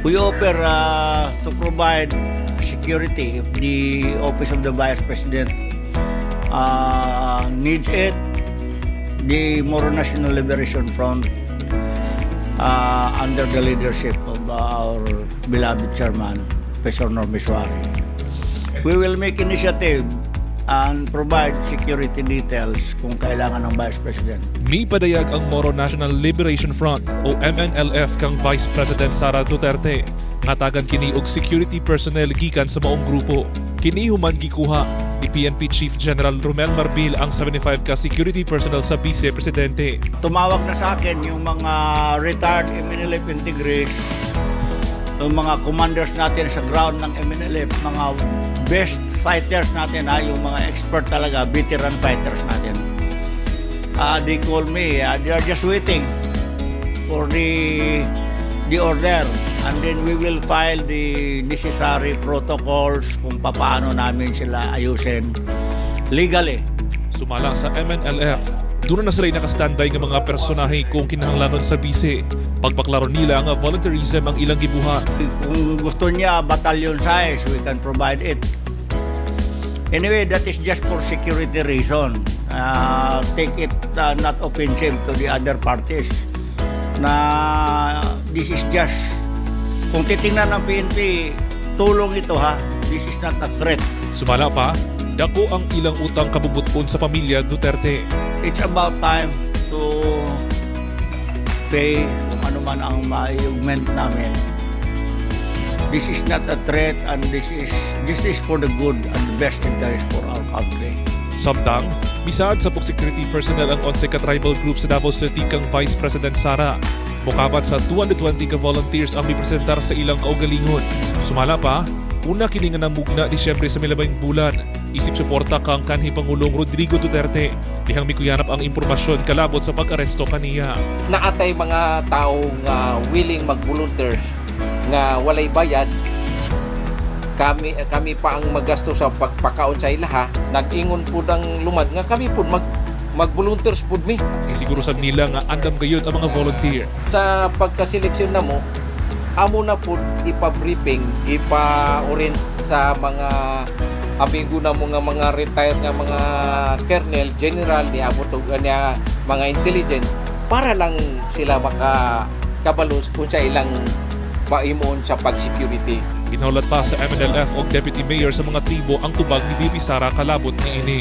We offer to provide security if the Office of the Vice President needs it. The Moro National Liberation Front under the leadership of our beloved chairman, Professor Norm Misuari. We will make initiative and provide security details kung kailangan ng Vice President. May padayag ang Moro National Liberation Front o MNLF kang Vice President Sara Duterte. Ngatagan kini og security personnel gikan sa maong grupo. Kini human gikuha ni PNP Chief General Romel Marbil ang 75 ka security personnel sa Vice Presidente. Tumawag na sa akin yung mga retired MNLF integris, yung mga commanders natin sa ground ng MNLF, mga best fighters natin, yung mga expert talaga, veteran fighters natin. They call me, they are just waiting for the order, and then we will file the necessary protocols kung paano namin sila ayusin legally. Sumala sa MNLF, doon na sila nakastandby ng mga personahe kung kinahanglanon sa bise. Pagpaklaro nila nga volunteerism ang ilang gibuhat. Kung gusto niya battalion size, we can provide it. Anyway, that is just for security reason. Take it not offensive to the other parties. Na this is just, kung titingnan ng PNP, tulong ito ha. This is not a threat. Sumala pa, dako ang ilang utang kabubuton sa pamilya Duterte. It's about time to pay kung ano man ang ma-augment namin. This is not a threat, and this is for the good and the best interest for our country. Samtang, bisaad sa security personnel ang 11 ka tribal group sa Davao City kang Vice President Sara. Mukabat sa 220 ka volunteers ang mipresentar sa ilang kaugalingon. Sumala pa, una kini nga namugna Disyembre sa milabing bulan. Isip suporta kang kanhi Pangulong Rodrigo Duterte. Dihang mikuyanap ang impormasyon kalabot sa pag-aresto kaniya. Naatay mga taong willing mag-volunteer nga walay bayad. Kami pa ang magasto sa pagpakaon sa ilaha. Nag-ingon po ng lumad nga kami po mag-volunteers po mi. Isiguro sa nila nga andam gayon ang mga volunteer. Sa pagkaseleksyon na mo, amo na po ipa-briefing, ipa-orient sa mga amigo na mo nga mga retired nga mga colonel, general, niya mga intelligent para lang sila makakabalo kung sa ilang paimon sa pag-security. Ginaulat pa sa MNLF o Deputy Mayor sa mga tribo ang tubag ni VP Sara kalabot ni ini.